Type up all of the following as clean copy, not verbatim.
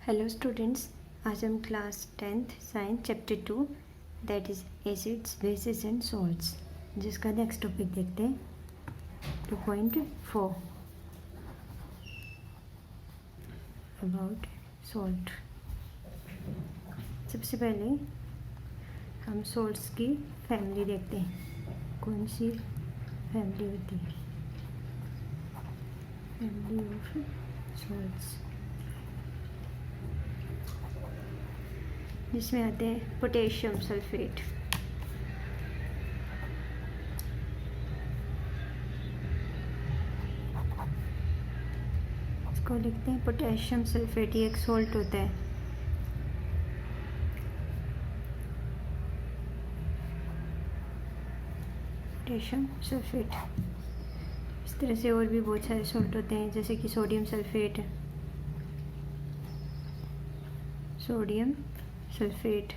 Hello students, आज हम class 10th science chapter 2 that is acids bases and salts जिसका next topic देखते हैं 2.4 अबाउट सॉल्ट। सबसे पहले हम सॉल्ट्स की फैमिली देखते हैं। कौन सी फैमिली होती है? फैमिली ऑफ सॉल्ट्स, जिसमें आते हैं पोटेशियम सल्फेट, इसको लिखते हैं पोटेशियम सल्फेट। ये एक सॉल्ट होता है। Potassium sulphate. इस तरह से और भी बहुत सारे सॉल्ट होते हैं, जैसे कि सोडियम सल्फेट, सोडियम सल्फेट,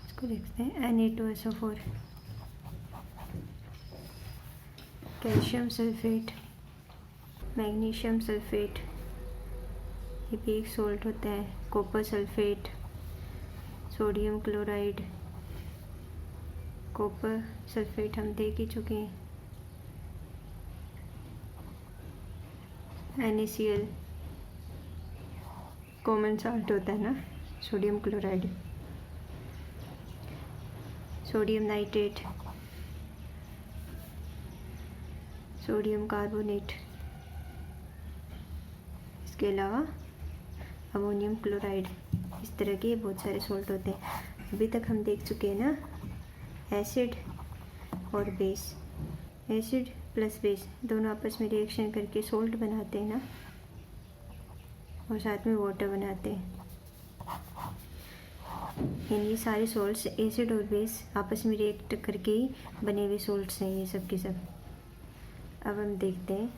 इसको लिखते हैं Na2SO4। Calcium sulphate, magnesium sulphate, ये भी एक सॉल्ट होता है। Copper sulphate, sodium chloride, copper sulphate हम देख ही चुके हैं। NaCl कॉमन साल्ट होता है ना, sodium chloride, sodium nitrate, sodium carbonate, इसके अलावा अमोनियम क्लोराइड। इस तरह के बहुत सारे सॉल्ट होते हैं। अभी तक हम देख चुके हैं ना, एसिड और बेस। एसिड प्लस बेस दोनों आपस में रिएक्शन करके सॉल्ट बनाते हैं ना, और साथ में वाटर बनाते हैं। यानी ये सारे सॉल्ट्स एसिड और बेस आपस में रिएक्ट करके ही बने हुए सॉल्ट्स हैं ये सब के सब। अब हम देखते हैं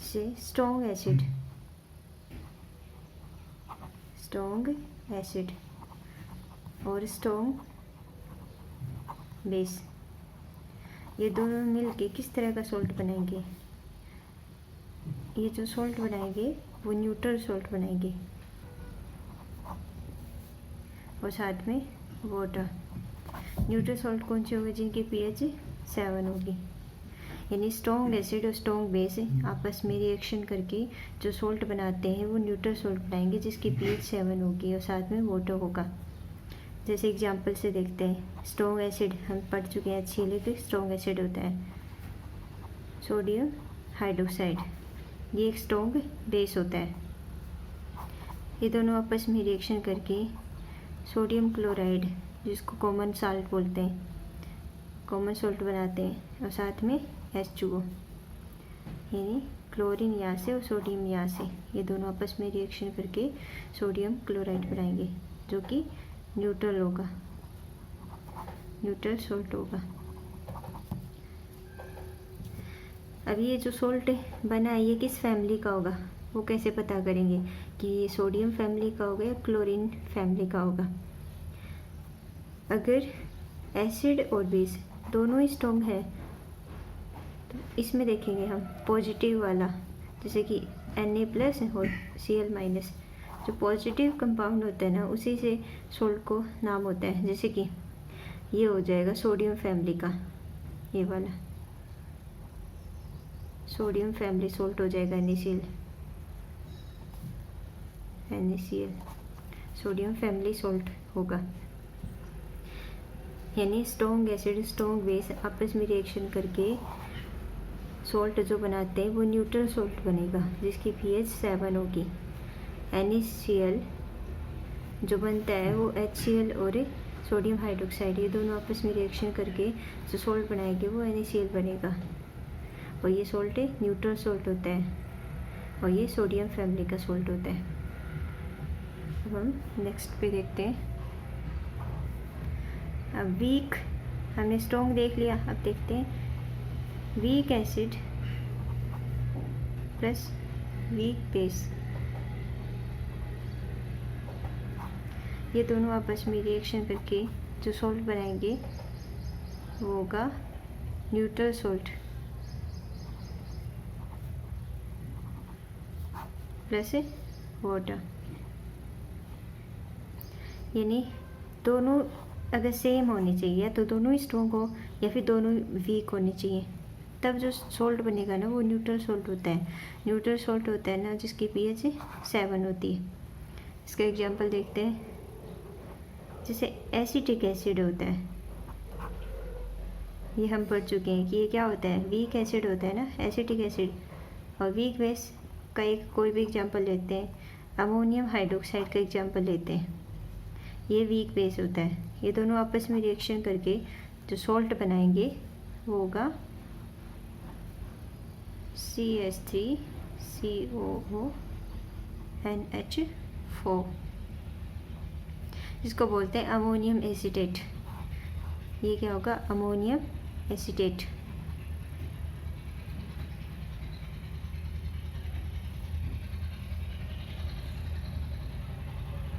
से स्ट्रॉन्ग एसिड, स्ट्रॉन्ग एसिड और स्ट्रॉन्ग बेस, ये दोनों मिलके किस तरह का सॉल्ट बनाएंगे। ये जो सॉल्ट बनाएंगे वो न्यूट्रल सॉल्ट बनाएंगे, और साथ में वाटर। न्यूट्रल सॉल्ट कौन से होंगे? जिनकी pH 7 होगी। यानी स्ट्रॉन्ग एसिड और स्ट्रॉन्ग बेस आपस में रिएक्शन करके जो सॉल्ट बनाते हैं वो न्यूट्रल सॉल्ट बनाएंगे, जिसकी pH 7 होगी और साथ में वाटर होगा। जैसे एग्जांपल से देखते हैं, स्ट्रॉन्ग एसिड हम पढ़ चुके हैं, HCl एक स्ट्रॉन्ग एसिड होता है। सोडियम हाइड्रोक्साइड, ये एक स्ट्रॉन्ग बेस होता है। ये दोनों आपस में रिएक्शन करके सोडियम क्लोराइड, जिसको कॉमन साल्ट बोलते हैं, कॉमन सॉल्ट बनाते हैं, और साथ में H2O, यानी क्लोरीन यहाँ से और सोडियम यहाँ से, ये दोनों आपस में रिएक्शन करके सोडियम क्लोराइड बनाएंगे, जो कि न्यूट्रल होगा, न्यूट्रल सॉल्ट होगा। अब ये जो सॉल्ट बना है ये किस फैमिली का होगा, वो कैसे पता करेंगे कि ये सोडियम फैमिली का होगा या क्लोरीन फैमिली का होगा? अगर एसिड और बेस दोनों ही स्ट्रॉन्ग है तो इसमें देखेंगे हम पॉजिटिव वाला, जैसे कि Na+ और Cl-, जो पॉजिटिव कंपाउंड होता है ना, उसी से सॉल्ट को नाम होता है। जैसे कि ये हो जाएगा सोडियम फैमिली का, ये वाला सोडियम फैमिली सॉल्ट हो जाएगा NaCl, सोडियम फैमिली सॉल्ट होगा। यानी स्ट्रॉन्ग एसिड स्ट्रॉन्ग बेस आपस में रिएक्शन करके सॉल्ट जो बनाते हैं वो न्यूट्रल सॉल्ट बनेगा, जिसकी pH 7 होगी। NaCl जो बनता है वो HCl और सोडियम हाइड्रोक्साइड, ये दोनों आपस में रिएक्शन करके जो सॉल्ट बनाएंगे वो NaCl बनेगा, और ये सॉल्ट न्यूट्रल सॉल्ट होता है, और ये सोडियम फैमिली का सॉल्ट होता है। अब हम नेक्स्ट पे देखते हैं। अब वीक, हमने स्ट्रॉन्ग देख लिया, अब देखते हैं weak acid plus weak base, ये दोनों आपस में रिएक्शन करके जो सॉल्ट बनाएंगे वो होगा न्यूट्रल सॉल्ट। प्लस वाटर, यानी दोनों अगर सेम होनी चाहिए, या तो दोनों ही स्ट्रॉन्ग हो या फिर दोनों वीक होने चाहिए, तब जो सॉल्ट बनेगा ना वो न्यूट्रल सॉल्ट होता है। न्यूट्रल सॉल्ट होता है ना जिसकी pH 7 होती है। इसका एग्जांपल देखते हैं, जैसे एसिटिक एसिड होता है, ये हम पढ़ चुके हैं कि ये क्या होता है, वीक एसिड होता है ना एसिटिक एसिड। और वीक बेस का एक कोई भी एग्जांपल लेते हैं, अमोनियम हाइड्रोक्साइड का एग्जांपल लेते हैं, ये वीक बेस होता है। ये दोनों आपस में रिएक्शन करके जो सॉल्ट बनाएंगे वो होगा CH3COONH4, जिसको बोलते हैं अमोनियम एसीटेट। ये क्या होगा, अमोनियम एसीटेट।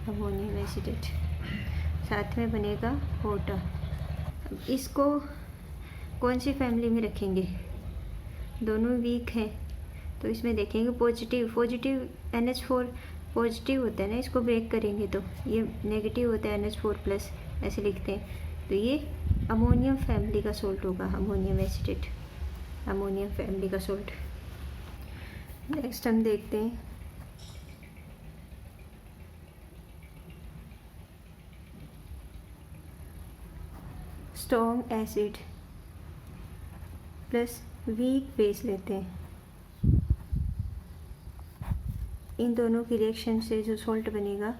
अमोनियम एसीटेट, साथ में बनेगा वाटर। अब इसको कौन सी फैमिली में रखेंगे, दोनों वीक हैं तो इसमें देखेंगे पॉजिटिव NH4 पॉजिटिव होता है ना, इसको ब्रेक करेंगे तो ये नेगेटिव होता है NH4 प्लस, ऐसे लिखते हैं। तो ये अमोनियम फैमिली का सॉल्ट होगा, अमोनियम एसिटेट, अमोनियम फैमिली का सॉल्ट। नेक्स्ट हम देखते हैं strong acid plus weak base लेते हैं। इन दोनों की रिएक्शन से जो सॉल्ट बनेगा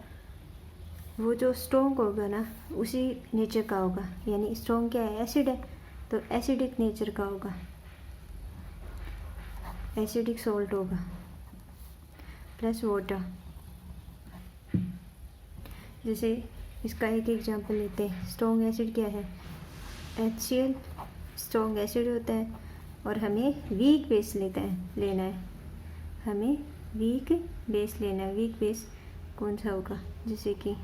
वो जो स्ट्रॉन्ग होगा ना उसी नेचर का होगा, यानी स्ट्रॉन्ग क्या है, एसिड है, तो एसिडिक नेचर का होगा, एसिडिक सॉल्ट होगा, प्लस वाटर। जैसे इसका एक एग्जांपल लेते हैं, स्ट्रॉन्ग एसिड क्या है, HCl स्ट्रॉन्ग एसिड होता है, और हमें वीक बेस लेना है, हमें वीक बेस लेना है। वीक बेस कौन सा होगा, जैसे कि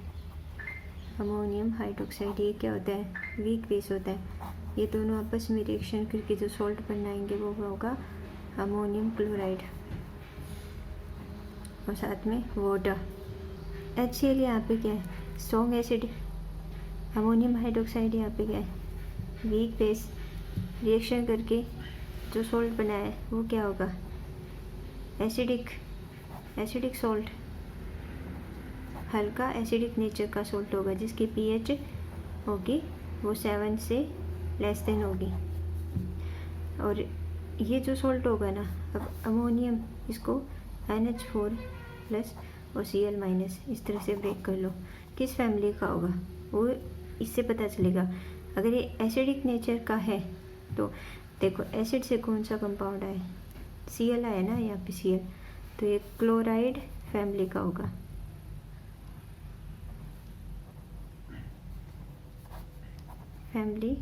अमोनियम हाइड्रोक्साइड, ये क्या होता है, वीक बेस होता है। ये दोनों आपस में रिएक्शन करके जो सॉल्ट बनाएंगे वो होगा अमोनियम क्लोराइड, और साथ में वाटर। HCl यहाँ पे क्या है, स्ट्रॉन्ग एसिड, अमोनियम हाइड्रोक्साइड यहाँ पे क्या है, वीक बेस। रिएक्शन करके जो सॉल्ट बनाया है वो क्या होगा, एसिडिक सॉल्ट, हल्का एसिडिक नेचर का सॉल्ट होगा, जिसकी pH होगी वो 7 से लेस देन होगी। और ये जो सॉल्ट होगा ना, अब अमोनियम इसको NH4 प्लस और Cl माइनस इस तरह से ब्रेक कर लो, किस फैमिली का होगा वो इससे पता चलेगा। अगर ये एसिडिक नेचर का है तो देखो एसिड से कौन सा कंपाउंड आए, Cl आया ना यहाँ पे Cl, तो ये क्लोराइड फैमिली का होगा। फैमिली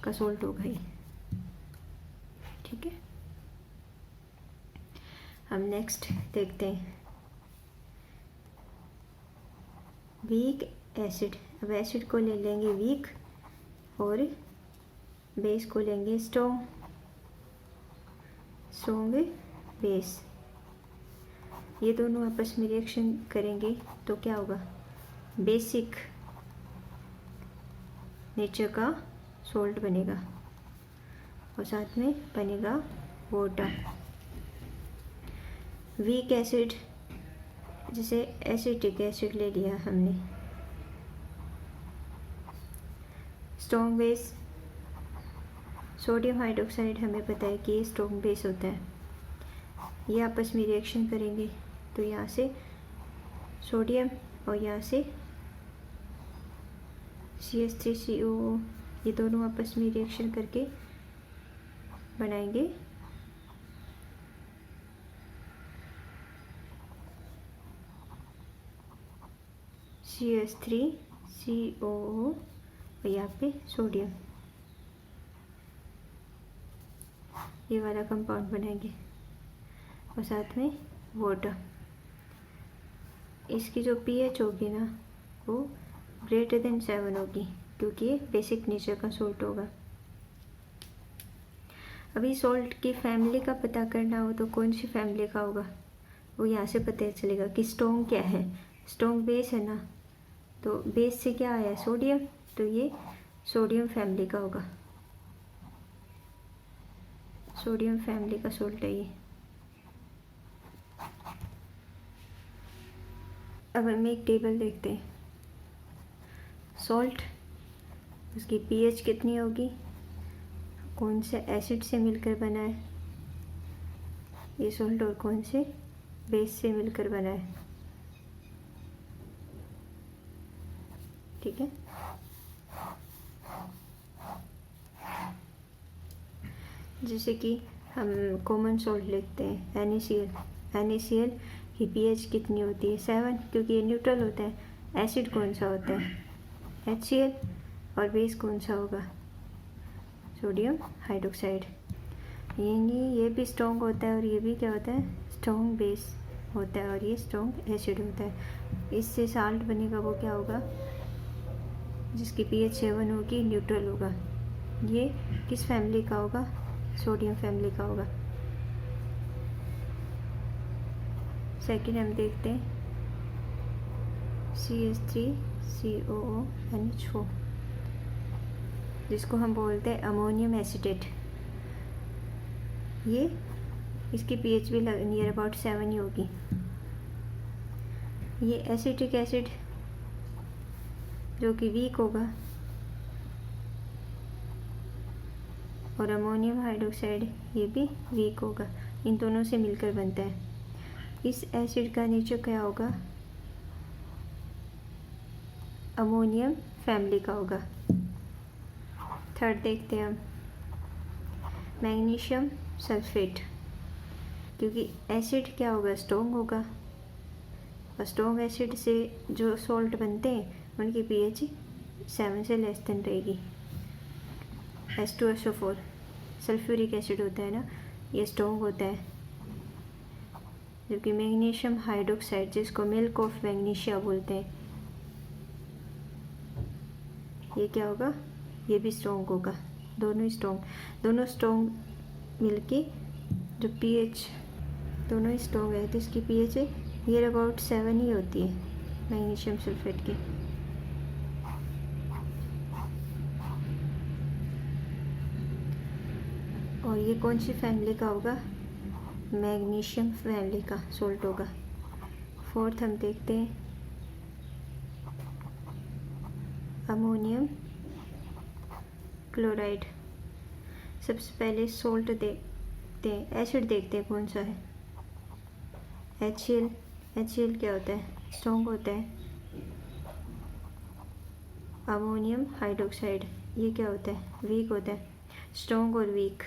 का सॉल्ट होगा ये, ठीक है। हम नेक्स्ट देखते हैं वीक एसिड। अब एसिड को ले लेंगे वीक और बेस को लेंगे स्ट्रॉन्ग बेस। ये दोनों आपस में रिएक्शन करेंगे तो क्या होगा, बेसिक नेचर का सॉल्ट बनेगा, और साथ में बनेगा वाटर। वीक एसिड, जैसे एसिटिक एसिड ले लिया हमने, स्ट्रॉन्ग बेस सोडियम हाइड्रोक्साइड, हमें पता है कि ये स्ट्रॉन्ग बेस होता है। ये आपस में रिएक्शन करेंगे तो यहाँ से सोडियम और यहाँ से CH3COO, ये दोनों आपस में रिएक्शन करके बनाएंगे CH3COO, और यहाँ पे सोडियम, ये वाला कंपाउंड बनाएंगे, और साथ में वाटर। इसकी जो pH होगी ना वो ग्रेटर देन 7 होगी, क्योंकि ये बेसिक नेचर का सॉल्ट होगा। अभी सॉल्ट की फैमिली का पता करना हो तो कौन सी फैमिली का होगा, वो यहाँ से पता चलेगा कि स्ट्रॉन्ग क्या है। स्ट्रॉन्ग बेस है ना, तो बेस से क्या आया, सोडियम, तो ये सोडियम फैमिली का होगा, सोडियम फैमिली का सोल्ट है ये। अब हम एक टेबल देखते हैं। सॉल्ट, उसकी पीएच कितनी होगी, कौन से एसिड से मिलकर बना है ये सॉल्ट, और कौन से बेस से मिलकर बना है। ठीक है, जैसे कि हम कॉमन सॉल्ट लिखते हैं NaCl। NaCl की पीएच कितनी होती है, 7, क्योंकि ये न्यूट्रल होता है। एसिड कौन सा होता है, HCl, और बेस कौन सा होगा, सोडियम हाइड्रोक्साइड। ये भी स्ट्रॉन्ग होता है और ये भी क्या होता है, स्ट्रॉन्ग बेस होता है, और ये स्ट्रॉन्ग एसिड होता है। इससे साल्ट बनेगा वो क्या होगा, जिसकी पीएच 7 होगी, न्यूट्रल होगा। ये किस फैमिली का होगा, सोडियम फैमिली का होगा। सेकंड हम देखते हैं CH3COONH4, जिसको हम बोलते हैं अमोनियम एसिटेट। ये इसकी पीएच भी नियर अबाउट 7 ही होगी। ये एसिटिक एसिड जो कि वीक होगा, और अमोनियम हाइड्रोक्साइड ये भी वीक होगा, इन दोनों से मिलकर बनता है। इस एसिड का नेचर क्या होगा, अमोनियम फैमिली का होगा। थर्ड देखते हैं हम, मैग्नीशियम सल्फेट, क्योंकि एसिड क्या होगा, स्ट्रॉन्ग होगा, और स्ट्रॉन्ग एसिड से जो सॉल्ट बनते हैं उनकी पीएच 7 से लेस देन रहेगी। H2SO4 सल्फ्यूरिक एसिड होता है ना, ये स्ट्रॉन्ग होता है, जबकि मैग्नीशियम हाइड्रोक्साइड, जिसको मिल्क ऑफ मैग्नीशिया बोलते हैं, ये क्या होगा, ये भी स्ट्रॉन्ग होगा। दोनों स्ट्रॉन्ग मिलके जो पीएच, दोनों ही स्ट्रॉन्ग है, तो इसकी पीएच नियर अबाउट 7 ही होती है मैग्नीशियम सल्फेट की। और ये कौन सी फैमिली का होगा, मैग्नीशियम फैमिली का सोल्ट होगा। फोर्थ हम देखते हैं अमोनियम क्लोराइड। सबसे पहले सोल्ट देखते हैं, एसिड देखते हैं कौन सा है, HCl। HCl क्या होता है, स्ट्रॉन्ग होता है। अमोनियम हाइड्रोक्साइड ये क्या होता है, वीक होता है। स्ट्रॉन्ग और वीक,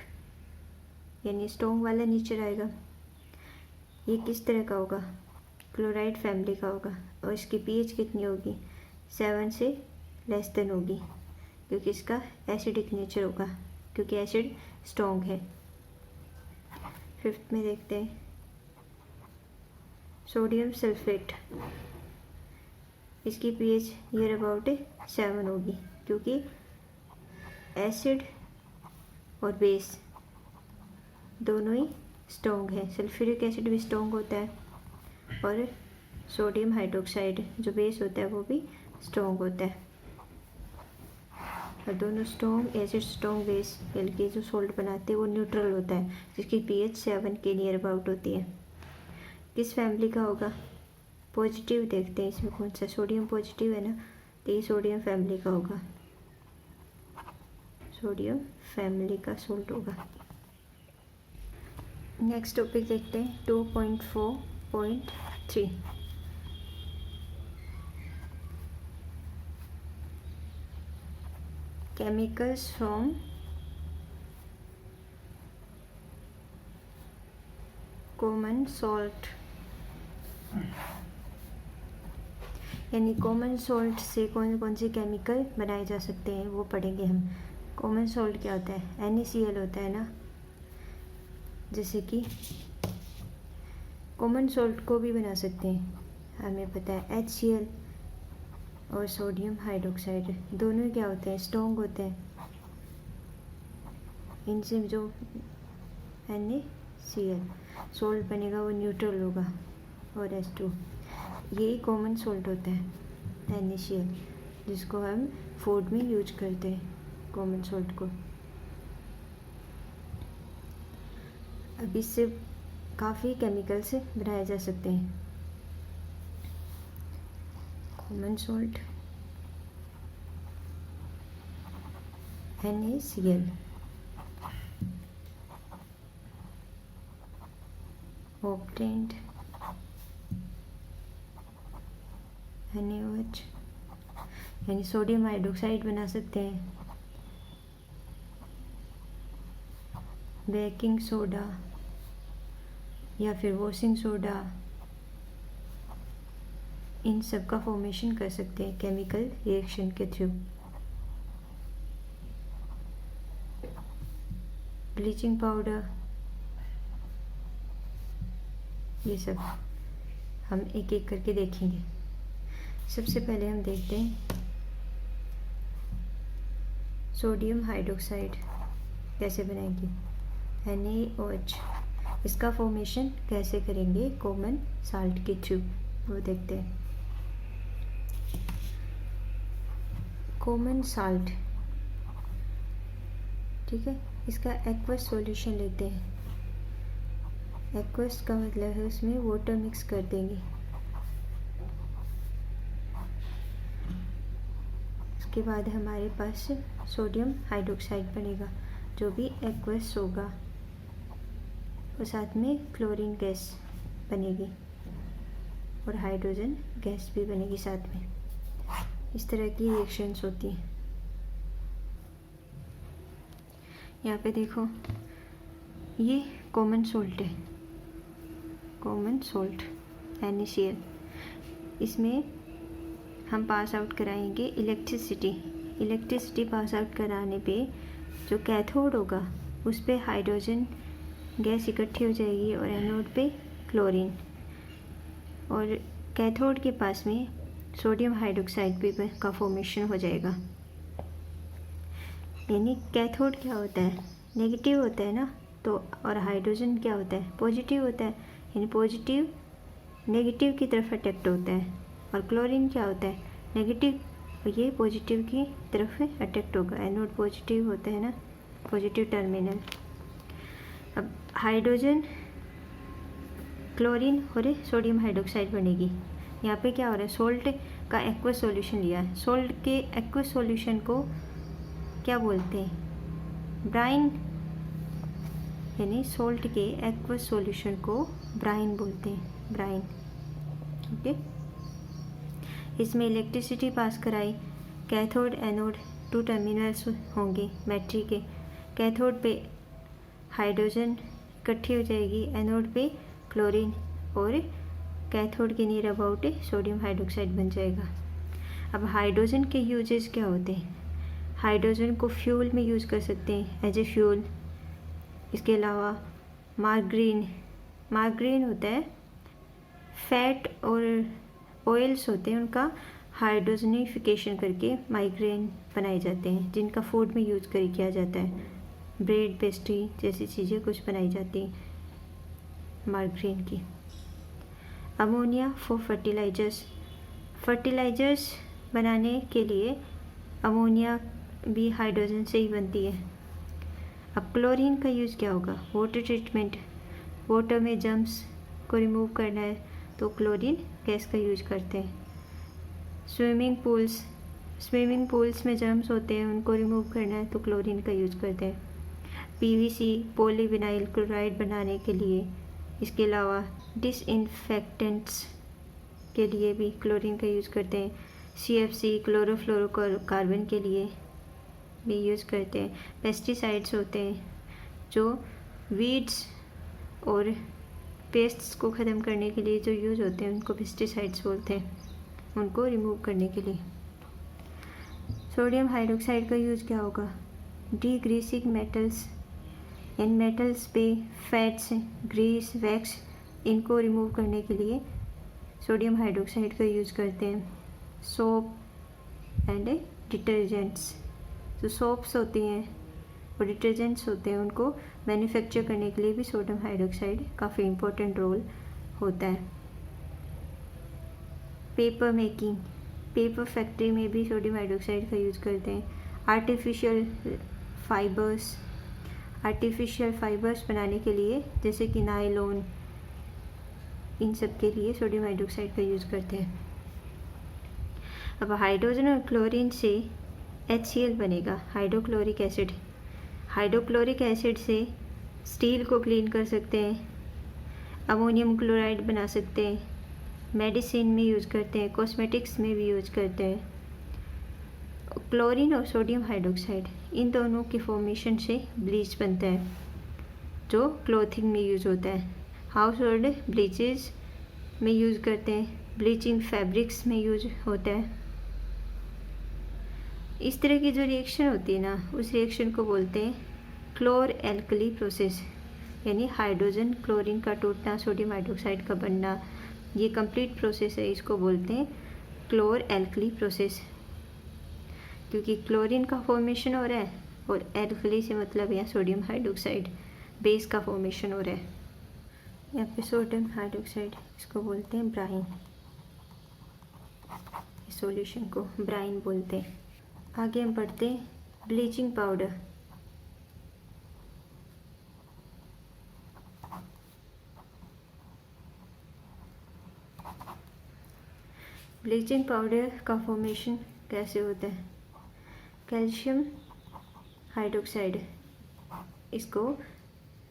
यानी स्ट्रॉन्ग वाला नीचे आएगा। ये किस तरह का होगा, क्लोराइड फैमिली का होगा, और इसकी पीएच कितनी होगी, 7 से लेस देन होगी, क्योंकि इसका एसिडिक नेचर होगा, क्योंकि एसिड स्ट्रॉन्ग है। फिफ्थ में देखते हैं सोडियम सल्फेट, इसकी पीएच नियर अबाउट 7 होगी, क्योंकि एसिड और बेस दोनों ही स्ट्रॉन्ग है। सल्फ्यूरिक एसिड भी स्ट्रॉन्ग होता है, और सोडियम हाइड्रोक्साइड जो बेस होता है वो भी स्ट्रॉन्ग होता है, और दोनों स्ट्रॉन्ग एसिड स्ट्रॉन्ग बेस मिलके जो सोल्ट बनाते हैं वो न्यूट्रल होता है, जिसकी पीएच 7 के नियर अबाउट होती है। किस फैमिली का होगा, पॉजिटिव देखते हैं इसमें कौन सा, सोडियम पॉजिटिव है ना, तो ये सोडियम फैमिली का होगा, सोडियम फैमिली का सोल्ट होगा। नेक्स्ट टॉपिक देखते हैं 2.4.3, केमिकल्स फ्रॉम कॉमन सॉल्ट, यानी कॉमन सॉल्ट से कौन कौन से केमिकल बनाए जा सकते हैं वो पढ़ेंगे हम। कॉमन सॉल्ट क्या होता है, NaCl होता है ना, जैसे कि कॉमन सॉल्ट को भी बना सकते हैं, हमें पता है HCl और सोडियम हाइड्रोक्साइड दोनों क्या होते हैं, स्ट्रॉन्ग होते हैं। इनसे जो NaCl सॉल्ट बनेगा वो न्यूट्रल होगा, और H2। ये कॉमन सॉल्ट होता है NaCl, जिसको हम फूड में यूज करते हैं कॉमन सॉल्ट को। अब इससे काफ़ी केमिकल्स बनाए जा सकते हैं। Common salt NaCl, obtained NaOH, यानी सोडियम हाइड्रोक्साइड बना सकते हैं। बेकिंग सोडा या फिर वॉशिंग सोडा, इन सब का फॉर्मेशन कर सकते हैं केमिकल रिएक्शन के थ्रू। ब्लीचिंग पाउडर, ये सब हम एक एक करके देखेंगे। सबसे पहले हम देखते हैं सोडियम हाइड्रोक्साइड कैसे बनाएंगे, NaOH। इसका फॉर्मेशन कैसे करेंगे कॉमन साल्ट के थ्रू, वो देखते हैं। कॉमन साल्ट, ठीक है, इसका एक्वस सॉल्यूशन लेते हैं। एक्वस का मतलब है उसमें वाटर मिक्स कर देंगे। उसके बाद हमारे पास सोडियम हाइड्रोक्साइड बनेगा, जो भी एक्वस होगा, और साथ में क्लोरीन गैस बनेगी और हाइड्रोजन गैस भी बनेगी साथ में। इस तरह की रिएक्शंस होती हैं। यहाँ पे देखो, ये कॉमन सॉल्ट है, कॉमन सॉल्ट NaCl। इसमें हम पास आउट कराएंगे इलेक्ट्रिसिटी। इलेक्ट्रिसिटी पास आउट कराने पे जो कैथोड होगा उस पे हाइड्रोजन गैस इकट्ठी हो जाएगी और एनोड पे क्लोरीन, और कैथोड के पास में सोडियम हाइड्रोक्साइड भी का फॉर्मेशन हो जाएगा। यानी कैथोड क्या होता है, नेगेटिव होता है ना, तो और हाइड्रोजन क्या होता है, पॉजिटिव होता है। यानी पॉजिटिव नेगेटिव की तरफ अट्रैक्ट होता है, और क्लोरीन क्या होता है, नेगेटिव, और ये पॉजिटिव की तरफ अट्रैक्ट होगा। एनोड पॉजिटिव होता है ना, पॉजिटिव टर्मिनल। अब हाइड्रोजन, क्लोरीन और सोडियम हाइड्रोक्साइड बनेगी। यहाँ पे क्या हो रहा है, सोल्ट का एक्वस सॉल्यूशन लिया है। सोल्ट के एक्वस सॉल्यूशन को क्या बोलते हैं, ब्राइन। यानी सोल्ट के एक्वस सॉल्यूशन को ब्राइन बोलते हैं, ब्राइन। ओके, इसमें इलेक्ट्रिसिटी पास कराई, कैथोड एनोड 2 टर्मिनल्स होंगे बैटरी के। कैथोड पे हाइड्रोजन इकट्ठी हो जाएगी, एनोड पे क्लोरीन, और कैथोड के नियर अबाउट सोडियम हाइड्रोक्साइड बन जाएगा। अब हाइड्रोजन के यूजेस क्या होते हैं, हाइड्रोजन को फ्यूल में यूज़ कर सकते हैं एज ए फ्यूल। इसके अलावा मार्गरीन होता है, फैट और ऑयल्स होते हैं, उनका हाइड्रोजनिफिकेशन करके माइग्रेन बनाए जाते हैं, जिनका फूड में यूज़ किया जाता है। ब्रेड, पेस्ट्री जैसी चीज़ें कुछ बनाई जाती हैं मार्गरीन की। अमोनिया फॉर फर्टिलाइजर्स बनाने के लिए अमोनिया भी हाइड्रोजन से ही बनती है। अब क्लोरीन का यूज़ क्या होगा, वाटर ट्रीटमेंट, वाटर में जम्स को रिमूव करना है तो क्लोरीन गैस का यूज करते हैं। स्विमिंग पूल्स में जर्म्स होते हैं, उनको रिमूव करना है तो क्लोरीन का यूज करते हैं। PVC पॉलीविनाइल क्लोराइड बनाने के लिए, इसके अलावा डिसइंफेक्टेंट्स के लिए भी क्लोरीन का यूज़ करते हैं। CFC क्लोरोफ्लोरोकार्बन के लिए भी यूज़ करते हैं। पेस्टिसाइड्स होते हैं जो वीड्स और पेस्ट्स को ख़त्म करने के लिए जो यूज़ होते हैं, उनको पेस्टिसाइड्स बोलते हैं, उनको रिमूव करने के लिए। सोडियम हाइड्रोक्साइड का यूज़ क्या होगा, डीग्रीसिंग मेटल्स, इन मेटल्स पे फैट्स, ग्रीस, वैक्स, इनको रिमूव करने के लिए सोडियम हाइड्रोक्साइड का यूज़ करते हैं। सोप एंड डिटर्जेंट्स, जो सोप्स होती हैं और डिटर्जेंट्स होते हैं, उनको मैन्युफैक्चर करने के लिए भी सोडियम हाइड्रोक्साइड काफ़ी इम्पोर्टेंट रोल होता है। पेपर मेकिंग, पेपर फैक्ट्री में भी सोडियम हाइड्रोक्साइड का यूज़ करते हैं। आर्टिफिशियल फाइबर्स बनाने के लिए, जैसे कि नायलॉन, इन सब के लिए सोडियम हाइड्रोक्साइड का यूज़ करते हैं। अब हाइड्रोजन और क्लोरीन से HCl बनेगा, हाइड्रोक्लोरिक एसिड। हाइड्रोक्लोरिक एसिड से स्टील को क्लीन कर सकते हैं, अमोनियम क्लोराइड बना सकते हैं, मेडिसिन में यूज़ करते हैं, कॉस्मेटिक्स में भी यूज़ करते हैं। क्लोरीन और सोडियम हाइड्रोक्साइड, इन दोनों की फॉर्मेशन से ब्लीच बनता है, जो क्लोथिंग में यूज़ होता है। हाउस होल्ड ब्लीचेस में यूज़ करते हैं, ब्लीचिंग फैब्रिक्स में यूज होता है। इस तरह की जो रिएक्शन होती है ना, उस रिएक्शन को बोलते हैं क्लोर एल्कली प्रोसेस, यानी हाइड्रोजन क्लोरीन का टूटना, सोडियम हाइड्रोक्साइड का बनना, ये कंप्लीट प्रोसेस है, इसको बोलते हैं क्लोर एल्कली प्रोसेस। क्योंकि क्लोरीन का फॉर्मेशन हो रहा है और एल्कली से मतलब यहाँ सोडियम हाइड्रोक्साइड बेस का फॉर्मेशन हो रहा है। यहाँ पे सोडियम हाइड्रोक्साइड, इसको बोलते हैं ब्राइन, इस सॉल्यूशन को ब्राइन बोलते हैं। आगे हम पढ़ते हैं ब्लीचिंग पाउडर। ब्लीचिंग पाउडर का फॉर्मेशन कैसे होता है? कैल्शियम हाइड्रोक्साइड, इसको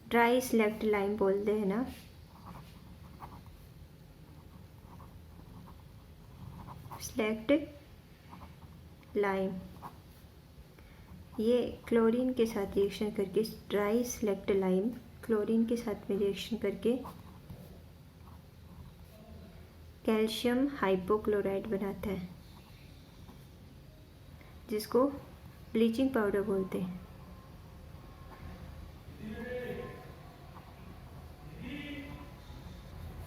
ड्राई स्लैक्ट लाइम बोलते हैं ना, स्लैक्ट लाइम, ये क्लोरीन के साथ रिएक्शन करके, ड्राई स्लैक्ट लाइम क्लोरीन के साथ में रिएक्शन करके कैल्शियम हाइपोक्लोराइड बनाता है, जिसको ब्लीचिंग पाउडर बोलते हैं।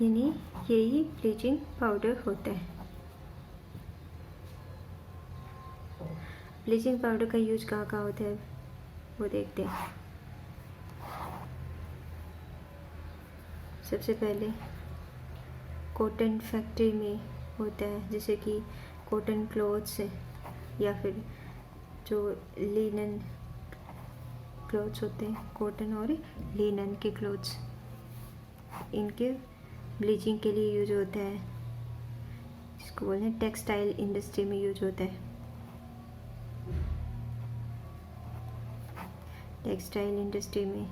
यानी यही ब्लीचिंग पाउडर होता है। ब्लीचिंग पाउडर का यूज कहाँ कहाँ होता है वो देखते हैं। सबसे पहले कॉटन फैक्ट्री में होता है, जैसे कि कॉटन क्लॉथ्स या फिर जो लिनन क्लॉथ्स होते हैं, कॉटन और लिनन के क्लॉथ्स, इनके ब्लीचिंग के लिए यूज होता है, जिसको बोलते हैं टेक्सटाइल इंडस्ट्री में यूज होता है। टेक्सटाइल इंडस्ट्री में,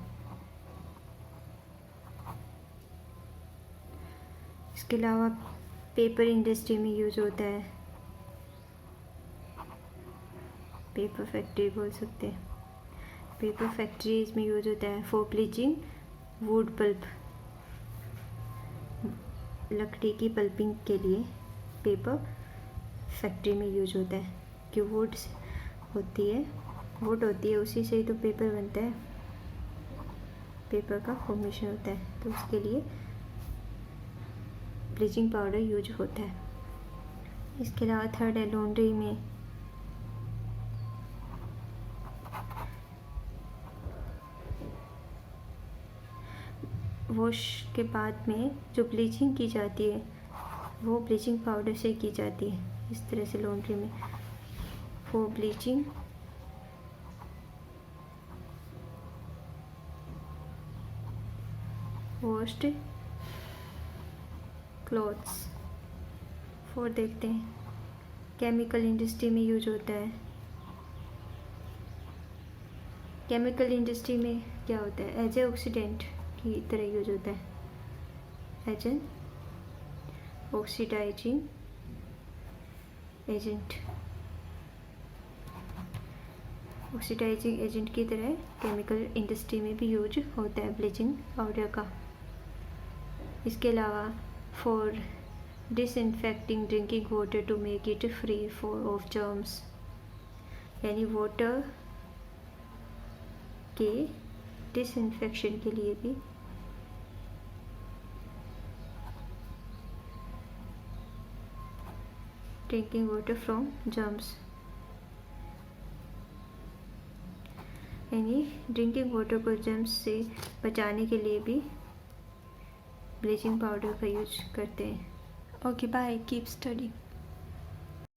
इसके अलावा पेपर इंडस्ट्री में यूज होता है, पेपर फैक्ट्री बोल सकते हैं। पेपर फैक्ट्रीज में यूज होता है फॉर ब्लीचिंग वुड पल्प, लकड़ी की पल्पिंग के लिए पेपर फैक्ट्री में यूज होता है। कि वुड होती है उसी से ही तो पेपर बनता है, पेपर का फॉर्मेशन होता है, तो उसके लिए ब्लीचिंग पाउडर यूज होता है। इसके अलावा थर्ड है लॉन्ड्री में, वॉश के बाद में जो ब्लीचिंग की जाती है वो ब्लीचिंग पाउडर से की जाती है। इस तरह से लॉन्ड्री में for bleaching washed clothes. Four देखते हैं केमिकल इंडस्ट्री में यूज होता है। केमिकल इंडस्ट्री में क्या होता है? एज ए ऑक्सीडेंट की तरह यूज होता है, as an oxidising agent. Oxidising agent की तरह केमिकल इंडस्ट्री में भी यूज होता है ब्लीचिंग पाउडर का। इसके अलावा for disinfecting drinking water to make it free for of germs, यानी वाटर के डिसइंफेक्शन के लिए भी ड्रिंकिंग वाटर फ्रॉम जर्म्स, यानी ड्रिंकिंग वाटर को जर्म्स से बचाने के लिए भी ब्लीचिंग पाउडर का यूज करते हैं। Okay, bye. Keep studying.